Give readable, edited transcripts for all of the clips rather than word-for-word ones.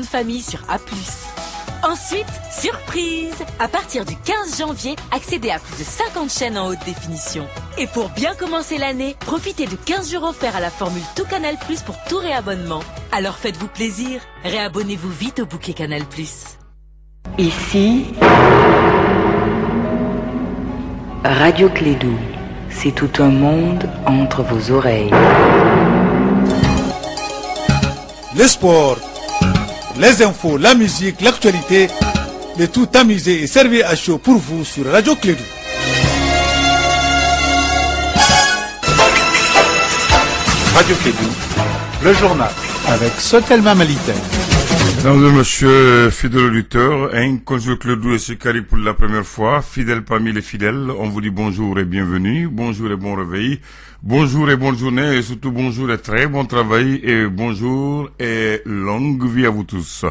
famille sur A+. Ensuite, surprise! À partir du 15 janvier, accédez à plus de 50 chaînes en haute définition. Et pour bien commencer l'année, profitez de 15 jours offerts à la formule Tout Canal Plus pour tout réabonnement. Alors faites-vous plaisir, réabonnez-vous vite au bouquet Canal Plus. Ici, Radio Clédou, c'est tout un monde entre vos oreilles. Le sport, les infos, la musique, l'actualité, le tout amusé et servi à chaud pour vous sur Radio Clédou. Radio Clédou, le journal avec Sotelma Malitaire. Mesdames et messieurs, fidèles auditeurs, un conjure Clédou et Sikari pour la première fois, fidèles parmi les fidèles, on vous dit bonjour et bienvenue, bonjour et bon réveil, bonjour et bonne journée et surtout bonjour et très bon travail et bonjour et longue vie à vous tous.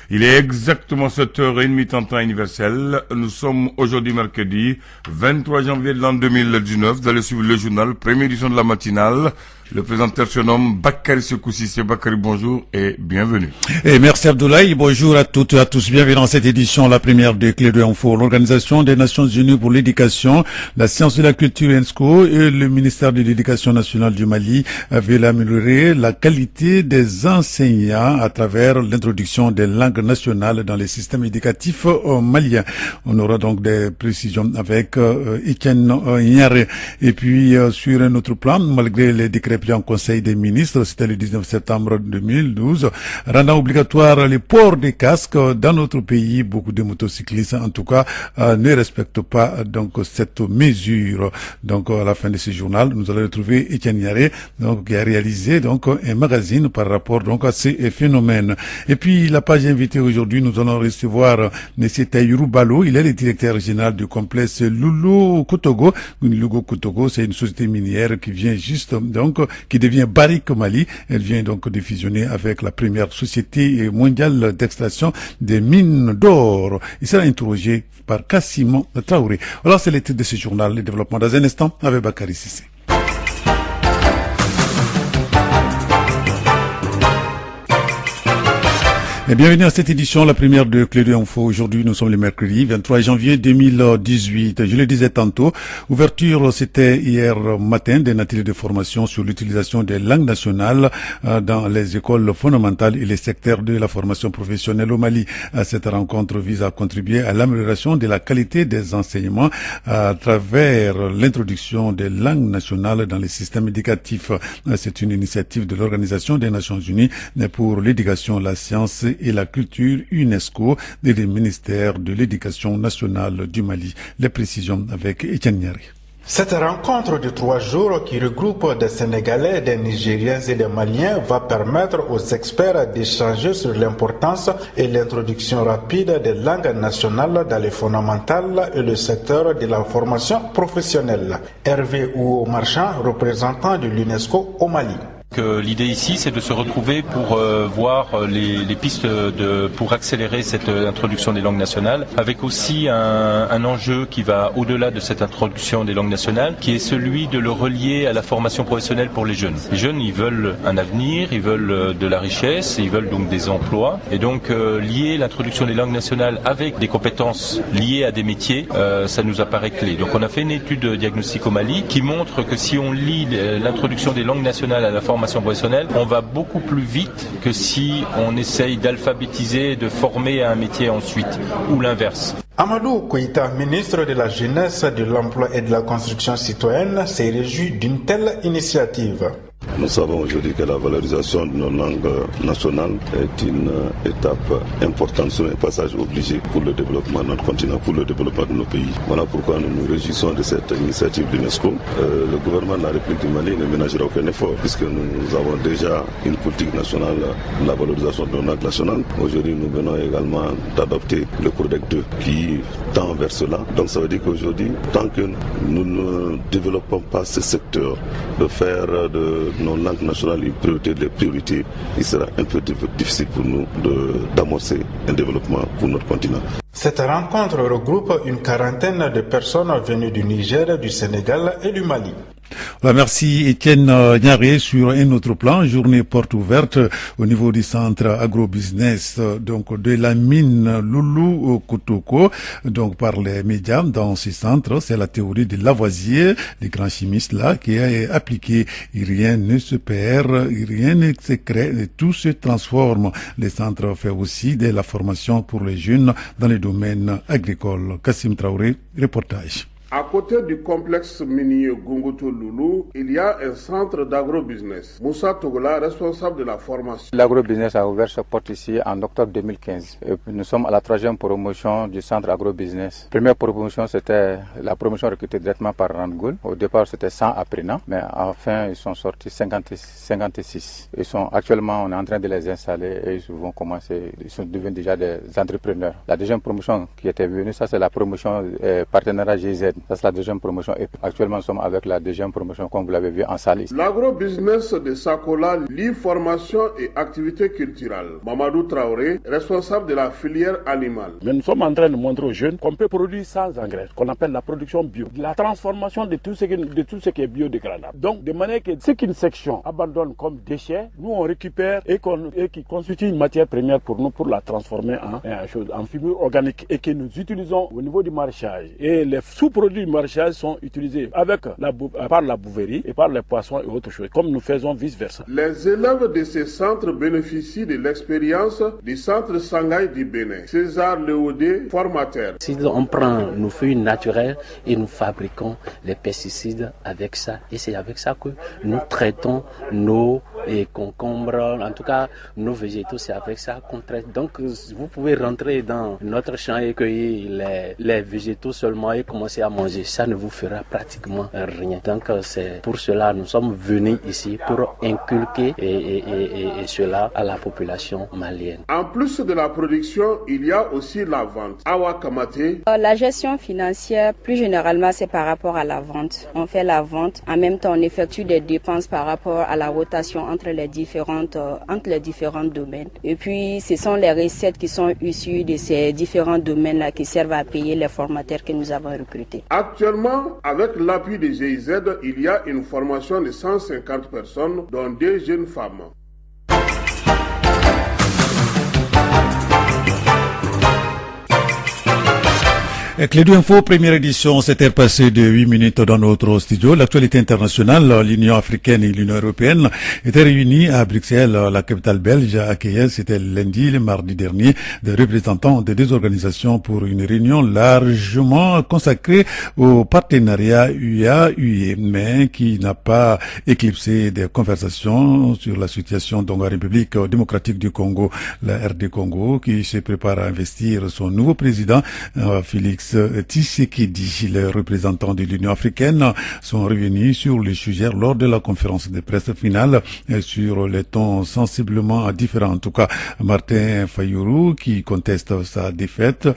Il est exactement 7h30 temps universel. Nous sommes aujourd'hui mercredi 23 janvier de l'an 2019. Vous allez suivre le journal, première édition de la matinale. Le présentateur se nomme Bakary Sekoussi. C'est Bakary, bonjour et bienvenue. Et merci Abdoulaye, bonjour à toutes et à tous. Bienvenue dans cette édition, la première de Clédou Info. L'Organisation des Nations Unies pour l'éducation, la science et la culture UNESCO et le ministère de l'Éducation nationale du Mali veulent améliorer la qualité des enseignants à travers l'introduction des langues nationales dans les systèmes éducatifs maliens. On aura donc des précisions avec Etienne Niaré. Et puis sur un autre plan, malgré les décrets pris en Conseil des ministres, c'était le 19 septembre 2012, rendant obligatoire le port des casques dans notre pays. Beaucoup de motocyclistes, en tout cas, ne respectent pas donc cette mesure. Donc à la fin de ce journal, nous allons retrouver Etienne Niaré, donc qui a réalisé donc un magazine par rapport donc à ces phénomènes. Et puis la page invitée aujourd'hui, nous allons recevoir M. Taïrou Balo. Il est le directeur régional du complexe Loulo Kotogo. Loulo Kotogo, c'est une société minière qui vient juste donc qui devient Barrick Mali. Elle vient donc de fusionner avec la première société mondiale d'extraction des mines d'or. Il sera interrogé par Kassimon Traoré. Alors c'est le titre de ce journal, le développement dans un instant avec Bakary Sissé. Et bienvenue à cette édition, la première de Clédou Info. Aujourd'hui, nous sommes le mercredi 23 janvier 2018. Je le disais tantôt, ouverture, c'était hier matin d'un atelier de formation sur l'utilisation des langues nationales dans les écoles fondamentales et les secteurs de la formation professionnelle au Mali. Cette rencontre vise à contribuer à l'amélioration de la qualité des enseignements à travers l'introduction des langues nationales dans les systèmes éducatifs. C'est une initiative de l'Organisation des Nations Unies pour l'éducation, la science et la culture UNESCO et le ministère de l'Éducation nationale du Mali. Les précisions avec Etienne Niaré. Cette rencontre de 3 jours qui regroupe des Sénégalais, des Nigériens et des Maliens va permettre aux experts d'échanger sur l'importance et l'introduction rapide des langues nationales dans les fondamentales et le secteur de la formation professionnelle. Hervé Ouo-Marchand, représentant de l'UNESCO au Mali. L'idée ici, c'est de se retrouver pour voir les pistes pour accélérer cette introduction des langues nationales, avec aussi un enjeu qui va au-delà de cette introduction des langues nationales, qui est celui de le relier à la formation professionnelle pour les jeunes. Les jeunes, ils veulent un avenir, ils veulent de la richesse, ils veulent donc des emplois, et donc lier l'introduction des langues nationales avec des compétences liées à des métiers, ça nous apparaît clé. Donc on a fait une étude de diagnostic au Mali qui montre que si on lie l'introduction des langues nationales à la formation professionnelle, on va beaucoup plus vite que si on essaye d'alphabétiser et de former à un métier ensuite, ou l'inverse. Amadou Koïta, ministre de la Jeunesse, de l'Emploi et de la Construction citoyenne, s'est réjoui d'une telle initiative. Nous savons aujourd'hui que la valorisation de nos langues nationales est une étape importante, c'est un passage obligé pour le développement de notre continent, pour le développement de nos pays. Voilà pourquoi nous nous réjouissons de cette initiative de l'UNESCO. Le gouvernement de la République du Mali ne ménagera aucun effort puisque nous avons déjà une politique nationale de la valorisation de nos langues nationales. Aujourd'hui, nous venons également d'adopter le Codec 2 qui tend vers cela. Donc ça veut dire qu'aujourd'hui, tant que nous ne développons pas ce secteur, de faire de nos langues nationales une priorité des priorités, il sera un peu difficile pour nous d'amorcer un développement pour notre continent. Cette rencontre regroupe une quarantaine de personnes venues du Niger, du Sénégal et du Mali. Voilà, merci Étienne Niaré. Sur un autre plan, journée porte ouverte au niveau du centre agrobusiness donc de la mine Loulou Kotoko, donc par les médias dans ce centre. C'est la théorie de Lavoisier, les grands chimistes là, qui a appliqué. Rien ne se perd, rien ne se crée, tout se transforme. Le centre fait aussi de la formation pour les jeunes dans les domaines agricoles. Kassim Traoré, reportage. À côté du complexe minier Gungutu Loulou, il y a un centre d'agrobusiness. Moussa Togola, responsable de la formation. L'agrobusiness a ouvert sa porte ici en octobre 2015. Et nous sommes à la 3e promotion du centre agrobusiness. Première promotion, c'était la promotion recrutée directement par Rangoul. Au départ, c'était 100 apprenants, mais enfin, ils sont sortis 56. Actuellement, on est en train de les installer et ils vont commencer, ils sont devenus déjà des entrepreneurs. La deuxième promotion qui était venue, ça c'est la promotion partenariat GZ. Ça, c'est la deuxième promotion. Et actuellement, nous sommes avec la deuxième promotion, comme vous l'avez vu, en Salis. L'agrobusiness de Sakola lie formation et activité culturelle. Mamadou Traoré, responsable de la filière animale. Mais nous sommes en train de montrer aux jeunes qu'on peut produire sans engrais, qu'on appelle la production bio. La transformation de tout ce qui est biodégradable. Donc, de manière que ce qu'une section abandonne comme déchets, nous on récupère et qui constitue une matière première pour nous, pour la transformer en fibres organiques et que nous utilisons au niveau du maraîchage. Et les sous-produits du maraîchage sont utilisés par la bouverie et par les poissons et autres choses, comme nous faisons vice-versa. Les élèves de ces centres bénéficient de l'expérience du centre Sangaï du Bénin. César Léodé, formateur. Si on prend nos feuilles naturelles et nous fabriquons les pesticides avec ça, et c'est avec ça que nous traitons nos concombres, en tout cas nos végétaux, c'est avec ça qu'on traite. Donc vous pouvez rentrer dans notre champ et cueillir les végétaux seulement et commencer à manger. Ça ne vous fera pratiquement rien. Donc c'est pour cela que nous sommes venus ici pour inculquer et cela à la population malienne. En plus de la production, il y a aussi la vente. Awa Kamate. La gestion financière, plus généralement, c'est par rapport à la vente. On fait la vente. En même temps, on effectue des dépenses par rapport à la rotation entre les différents domaines. Et puis, ce sont les recettes qui sont issues de ces différents domaines-là qui servent à payer les formateurs que nous avons recrutés. Actuellement, avec l'appui des GIZ, il y a une formation de 150 personnes, dont 2 jeunes femmes. Clédou Info, première édition, s'était passé de 8 minutes dans notre studio. L'actualité internationale, l'Union africaine et l'Union européenne étaient réunies à Bruxelles, la capitale belge, accueillie, c'était le mardi dernier, des représentants des deux organisations pour une réunion largement consacrée au partenariat UA-UE, mais qui n'a pas éclipsé des conversations sur la situation dans la République démocratique du Congo, la RD Congo, qui se prépare à investir son nouveau président, Félix Tshisekedi. Les représentants de l'Union africaine sont revenus sur le sujet lors de la conférence de presse finale sur les tons sensiblement différents. En tout cas, Martin Fayulu, qui conteste sa défaite,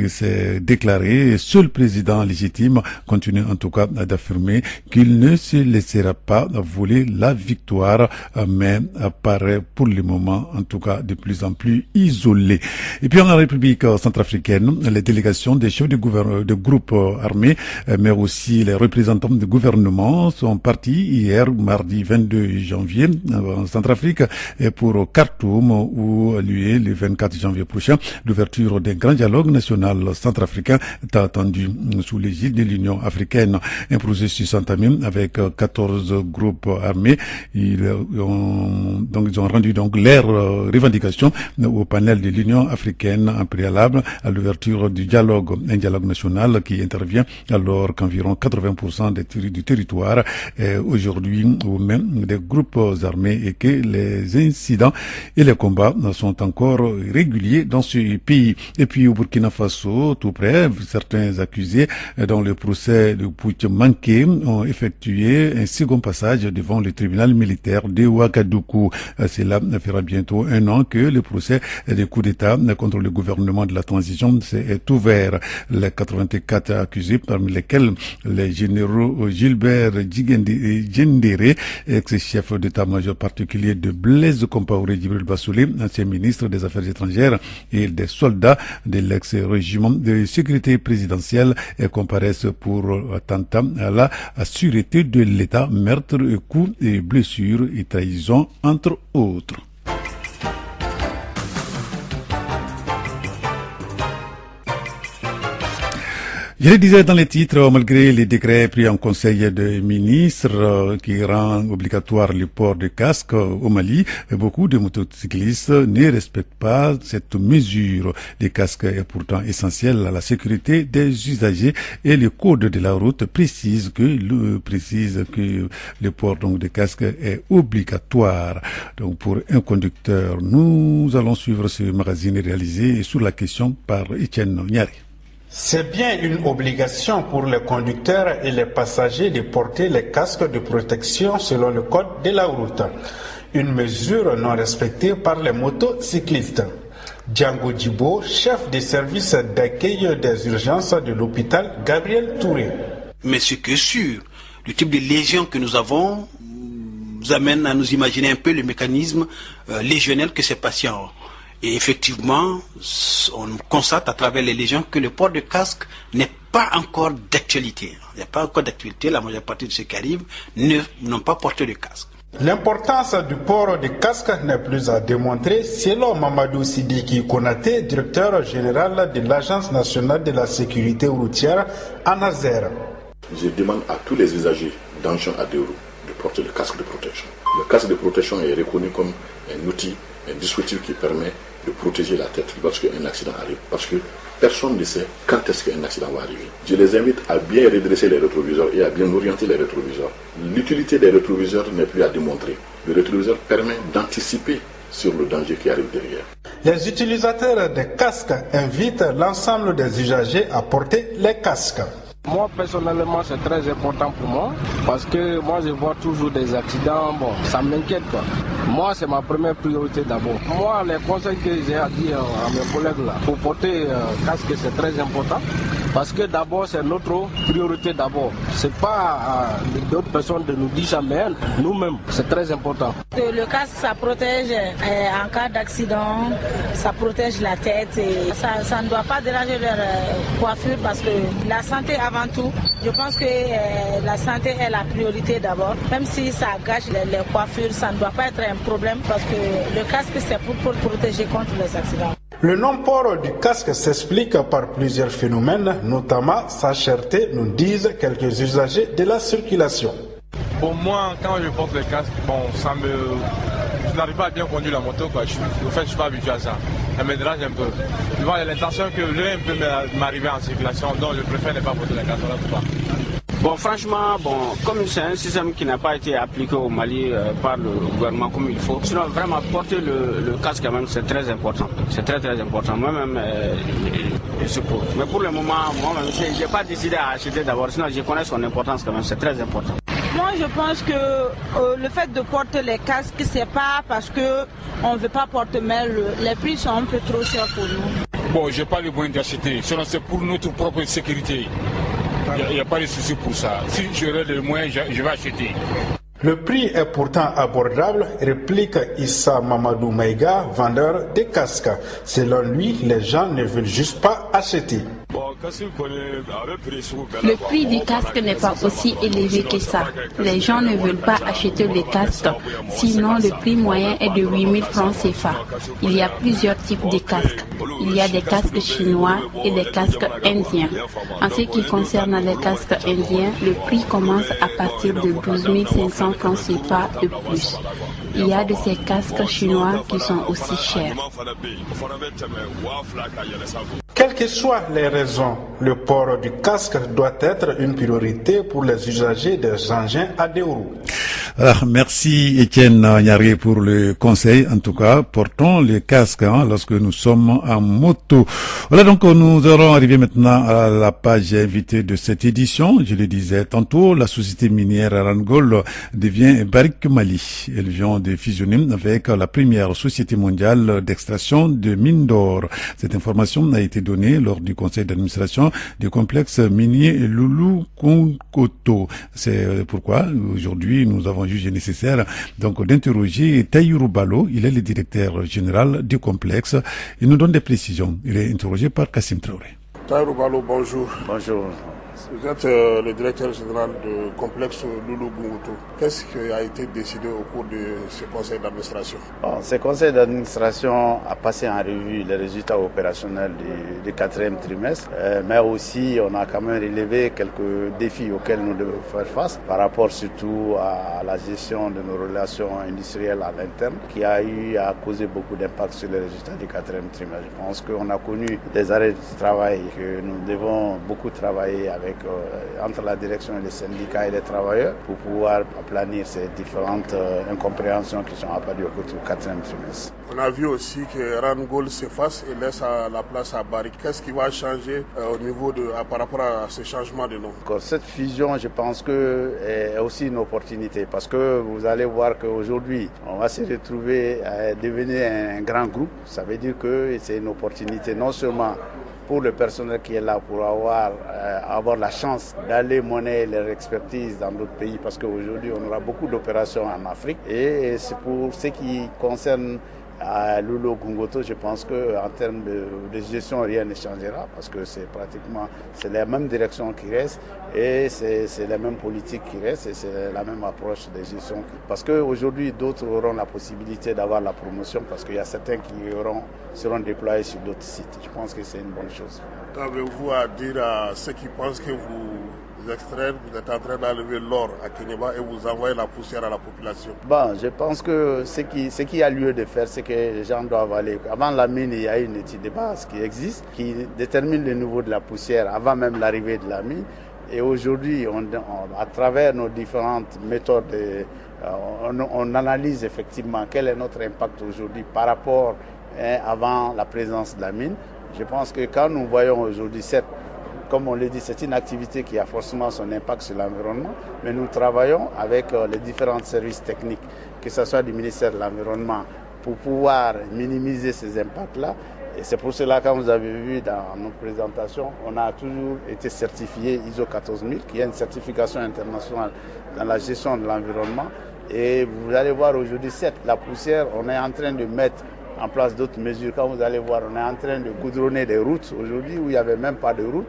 s'est déclaré seul président légitime, continue en tout cas d'affirmer qu'il ne se laissera pas voler la victoire, mais apparaît pour le moment en tout cas de plus en plus isolé. Et puis en République centrafricaine, les délégations des chefs de groupes armés, mais aussi les représentants du gouvernement sont partis hier, mardi 22 janvier, en Centrafrique, et pour Khartoum, où lieu le 24 janvier prochain, l'ouverture d'un grand dialogue national centrafricain est attendue sous l'égide de l'Union africaine. Un processus entamé avec 14 groupes armés. Ils ont rendu donc leurs revendications au panel de l'Union africaine en préalable à l'ouverture du dialogue. Un dialogue national qui intervient alors qu'environ 80% du territoire est aujourd'hui aux mains des groupes armés et que les incidents et les combats sont encore réguliers dans ce pays. Et puis au Burkina Faso, tout près, certains accusés dans le procès de putsch manqué ont effectué un second passage devant le tribunal militaire de Ouagadougou. Cela fera bientôt 1 an que le procès des coups d'État contre le gouvernement de la transition est ouvert. Les 84 accusés, parmi lesquels les généraux Gilbert Djendéré, ex-chef d'état-major particulier de Blaise Compaoré, Djibril Bassoulé, ancien ministre des Affaires étrangères, et des soldats de l'ex-régiment de sécurité présidentielle comparaissent pour attentat à la sûreté de l'État, meurtre, coups et blessures et trahison, entre autres. Je le disais dans les titres, malgré les décrets pris en conseil des ministres qui rend obligatoire le port de casque au Mali, beaucoup de motocyclistes ne respectent pas cette mesure. Le casque est pourtant essentiel à la sécurité des usagers et le code de la route précise que le port donc de casque est obligatoire. Donc pour un conducteur, nous allons suivre ce magazine réalisé sur la question par Etienne Niari. C'est bien une obligation pour les conducteurs et les passagers de porter les casques de protection selon le code de la route. Une mesure non respectée par les motocyclistes. Django Djibo, chef des services d'accueil des urgences de l'hôpital Gabriel Touré. Mais ce qui est sûr, le type de lésions que nous avons nous amène à nous imaginer un peu le mécanisme lésionnel que ces patients ont. Et effectivement, on constate à travers les légions que le port de casque n'est pas encore d'actualité. Il n'y a pas encore d'actualité. La majeure partie de ceux qui arrivent n'ont pas porté de casque. L'importance du port de casque n'est plus à démontrer, selon Mamadou Sidiki Konaté, directeur général de l'Agence nationale de la sécurité routière, ANASER. Je demande à tous les usagers d'engins à deux roues de porter le casque de protection. Le casque de protection est reconnu comme un outil, un dispositif qui permet de protéger la tête lorsqu'un accident arrive. Parce que personne ne sait quand est-ce qu'un accident va arriver. Je les invite à bien redresser les rétroviseurs et à bien orienter les rétroviseurs. L'utilité des rétroviseurs n'est plus à démontrer. Le rétroviseur permet d'anticiper sur le danger qui arrive derrière. Les utilisateurs des casques invitent l'ensemble des usagers à porter les casques. Moi personnellement c'est très important pour moi parce que moi je vois toujours des accidents, ça m'inquiète quoi. Moi c'est ma première priorité d'abord. Moi les conseils que j'ai à dire à mes collègues là, pour porter casque c'est très important parce que d'abord c'est notre priorité d'abord. C'est pas d'autres personnes de nous dire ça mais nous-mêmes c'est très important. Le casque ça protège en cas d'accident, ça protège la tête et ça ne doit pas déranger leur coiffure parce que la santé avant tout, je pense que la santé est la priorité d'abord. Même si ça gâche les coiffures, ça ne doit pas être un problème parce que le casque c'est pour protéger contre les accidents. Le non-port du casque s'explique par plusieurs phénomènes, notamment sa cherté, nous disent quelques usagers de la circulation. Pour moi, quand je porte le casque, je n'arrive pas à bien conduire la moto. Je ne suis pas habitué à ça. Ça me dérange un peu. J'ai l'intention que l'un peut m'arriver en circulation, donc je préfère ne pas porter le casque. Bon, franchement, comme c'est un système qui n'a pas été appliqué au Mali par le gouvernement comme il faut, sinon vraiment porter le casque quand même, c'est très important. C'est très très important. Moi-même, je suppose. Mais pour le moment, moi-même, je n'ai pas décidé à acheter d'abord, sinon je connais son importance quand même, c'est très important. Moi, je pense que le fait de porter les casques, c'est pas parce que on veut pas porter, mais les prix sont un peu trop chers pour nous. Bon, j'ai pas le moyen d'acheter, sinon c'est pour notre propre sécurité. Il n'y a pas de souci pour ça. Si j'aurais les moyens, je vais acheter. Le prix est pourtant abordable, réplique Issa Mamadou Maïga, vendeur de casques. Selon lui, les gens ne veulent juste pas acheter. Le prix du casque n'est pas aussi élevé que ça. Les gens ne veulent pas acheter les casques, sinon le prix moyen est de 8000 francs CFA. Il y a plusieurs types de casques. Il y a des casques chinois et des casques indiens. En ce qui concerne les casques indiens, le prix commence à partir de 12 500 francs CFA de plus. Il y a de ces casques chinois qui sont aussi chers. Quelles que soient les raisons, le port du casque doit être une priorité pour les usagers des engins à deux roues. Alors, merci Étienne Nyaré pour le conseil. En tout cas, portons les casques lorsque nous sommes en moto. Voilà, donc nous allons arriver maintenant à la page invitée de cette édition. Je le disais tantôt, la société minière Randgold devient Barrick Mali. Elle vient de fusionner avec la première société mondiale d'extraction de mines d'or. Cette information a été donnée lors du conseil d'administration du complexe minier Loulo-Gounkoto. C'est pourquoi aujourd'hui nous avons jugé nécessaire donc d'interroger Taïrou Balo. Il est le directeur général du complexe. Il nous donne des précisions. Il est interrogé par Kassim Traoré. Taïrou Balo, bonjour. Bonjour. Vous êtes le directeur général du complexe Loulo-Gounkoto. Qu'est-ce qui a été décidé au cours de ce conseil d'administration? Ce conseil d'administration a passé en revue les résultats opérationnels du 4e trimestre, mais aussi on a quand même relevé quelques défis auxquels nous devons faire face par rapport surtout à la gestion de nos relations industrielles à l'interne qui a eu à causer beaucoup d'impact sur les résultats du 4e trimestre. Je pense qu'on a connu des arrêts de travail que nous devons beaucoup travailler entre la direction et les syndicats et les travailleurs pour pouvoir aplanir ces différentes incompréhensions qui sont apparues au cours du 4e trimestre. On a vu aussi que Randgold s'efface et laisse la place à Barrick. Qu'est-ce qui va changer au niveau par rapport à ce changement de nom? Cette fusion, je pense que est aussi une opportunité parce que vous allez voir qu'aujourd'hui, on va se retrouver à devenir un grand groupe. Ça veut dire que c'est une opportunité non seulement pour le personnel qui est là pour avoir la chance d'aller monnayer leur expertise dans d'autres pays parce qu'aujourd'hui on aura beaucoup d'opérations en Afrique et c'est pour ce qui concerne à Loulo-Gounkoto, je pense qu'en termes de gestion, rien ne changera parce que c'est la même direction qui reste et c'est la même politique qui reste et c'est la même approche de gestion. Parce qu'aujourd'hui, d'autres auront la possibilité d'avoir la promotion parce qu'il y a certains qui seront déployés sur d'autres sites. Je pense que c'est une bonne chose. Qu'avez-vous à dire à ceux qui pensent que vous extraire, vous êtes en train d'enlever l'or à Kéniéba et vous envoyez la poussière à la population? Je pense que ce qui a lieu de faire, c'est que les gens doivent aller. Avant la mine, il y a une étude de base qui existe, qui détermine le niveau de la poussière avant même l'arrivée de la mine. Et aujourd'hui, à travers nos différentes méthodes, on analyse effectivement quel est notre impact aujourd'hui par rapport avant la présence de la mine. Je pense que quand nous voyons aujourd'hui comme on l'a dit, c'est une activité qui a forcément son impact sur l'environnement, mais nous travaillons avec les différents services techniques, que ce soit du ministère de l'Environnement, pour pouvoir minimiser ces impacts-là. Et c'est pour cela, quand vous avez vu dans nos présentations, on a toujours été certifié ISO 14000, qui est une certification internationale dans la gestion de l'environnement. Et vous allez voir aujourd'hui, la poussière, on est en train de mettre en place d'autres mesures. Quand vous allez voir, on est en train de goudronner des routes aujourd'hui où il n'y avait même pas de route.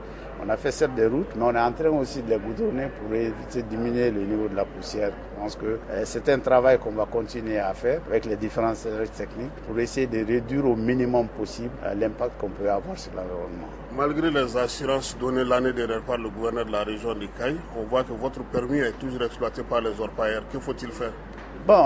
On a fait certes des routes, mais on est en train aussi de les goudronner pour éviter de diminuer le niveau de la poussière. Je pense que c'est un travail qu'on va continuer à faire avec les différents services techniques pour essayer de réduire au minimum possible l'impact qu'on peut avoir sur l'environnement. Malgré les assurances données l'année dernière par le gouverneur de la région de Caille, on voit que votre permis est toujours exploité par les orpailleurs. Que faut-il faire?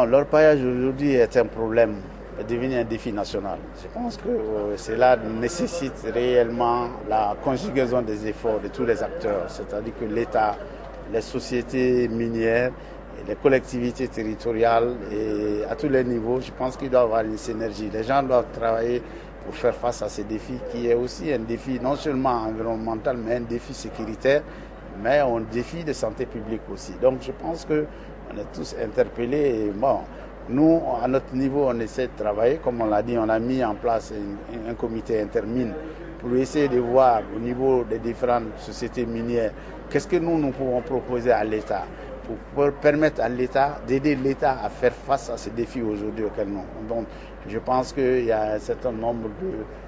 L'orpaillage aujourd'hui est un problème. Est devenu un défi national. Je pense que cela nécessite réellement la conjugaison des efforts de tous les acteurs, c'est-à-dire que l'État, les sociétés minières, les collectivités territoriales et à tous les niveaux, je pense qu'il doit y avoir une synergie. Les gens doivent travailler pour faire face à ces défis qui est aussi un défi non seulement environnemental mais un défi sécuritaire, mais un défi de santé publique aussi. Donc je pense qu'on est tous interpellés et nous, à notre niveau, on essaie de travailler. Comme on l'a dit, on a mis en place un comité intermine pour essayer de voir au niveau des différentes sociétés minières qu'est-ce que nous pouvons proposer à l'État pour permettre à l'État, d'aider l'État à faire face à ces défis aujourd'hui auxquels nous. Donc, je pense qu'il y a un certain nombre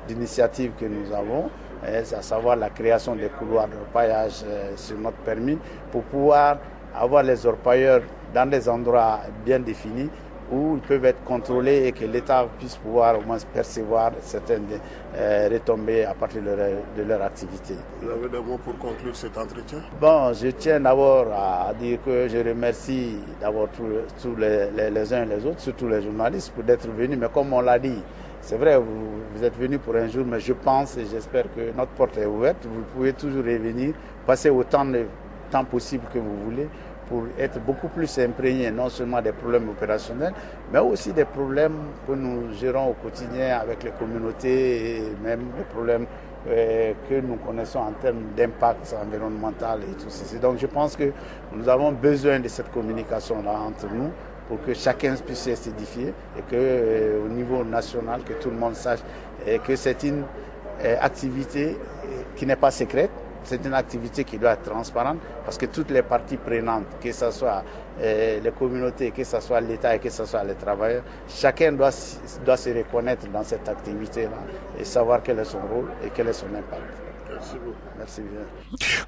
d'initiatives que nous avons, à savoir la création des couloirs d'orpaillage sur notre permis pour pouvoir avoir les orpailleurs dans des endroits bien définis où ils peuvent être contrôlés et que l'État puisse pouvoir au moins percevoir certaines retombées à partir de leur activité. Vous avez des mots pour conclure cet entretien? Je tiens d'abord à dire que je remercie d'abord tous les uns et les autres, surtout les journalistes, pour d'être venus. Mais comme on l'a dit, c'est vrai, vous êtes venus pour un jour, mais je pense et j'espère que notre porte est ouverte. Vous pouvez toujours revenir, passer autant de temps possible que vous voulez, pour être beaucoup plus imprégné non seulement des problèmes opérationnels, mais aussi des problèmes que nous gérons au quotidien avec les communautés et même des problèmes que nous connaissons en termes d'impact environnemental et tout ceci. Donc je pense que nous avons besoin de cette communication-là entre nous pour que chacun puisse s'édifier et que au niveau national, que tout le monde sache que c'est une activité qui n'est pas secrète. C'est une activité qui doit être transparente parce que toutes les parties prenantes, que ce soit les communautés, que ce soit l'État et que ce soit les travailleurs, chacun doit se reconnaître dans cette activité-là et savoir quel est son rôle et quel est son impact. Merci beaucoup. Merci bien.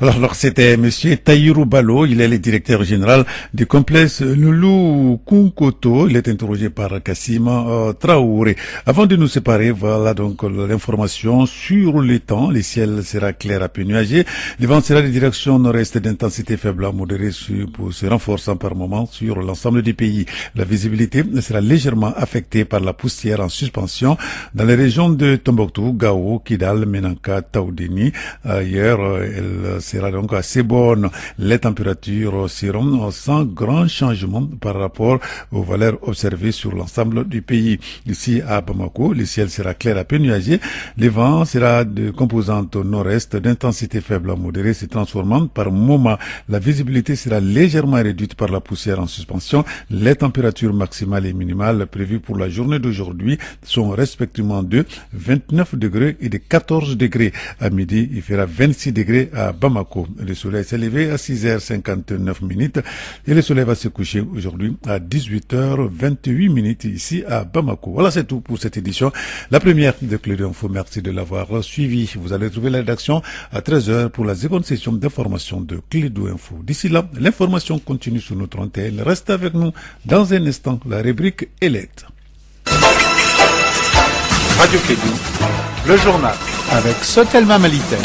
Alors c'était monsieur Tahirou Balo, il est le directeur général du complexe Loulou Kunkoto. Il est interrogé par Kassim Traoré. Avant de nous séparer, voilà donc l'information sur le temps. Le ciel sera clair à peu nuagé. Le vent sera de direction nord-est d'intensité faible à modérée pour se renforçant par moment sur l'ensemble du pays. La visibilité sera légèrement affectée par la poussière en suspension dans les régions de Tombouctou, Gao, Kidal, Menanka, Taoudéni. Hier, elle sera donc assez bonne. Les températures seront sans grand changement par rapport aux valeurs observées sur l'ensemble du pays. Ici à Bamako, le ciel sera clair à peu nuagé. Le vent sera de composante nord-est d'intensité faible à modérée, se transformant par moment. La visibilité sera légèrement réduite par la poussière en suspension. Les températures maximales et minimales prévues pour la journée d'aujourd'hui sont respectivement de 29 degrés et de 14 degrés. À midi, il fera 26 degrés à Bamako. Le soleil s'est levé à 6h59 et le soleil va se coucher aujourd'hui à 18h28 ici à Bamako. Voilà, c'est tout pour cette édition. La première de Clé Info. Merci de l'avoir suivi. Vous allez trouver la rédaction à 13h pour la seconde session d'information de Clé Info. D'ici là, l'information continue sur notre antenne. Restez avec nous dans un instant. La rubrique Elect. Radio Clédou, le journal avec Sotelma Malitel.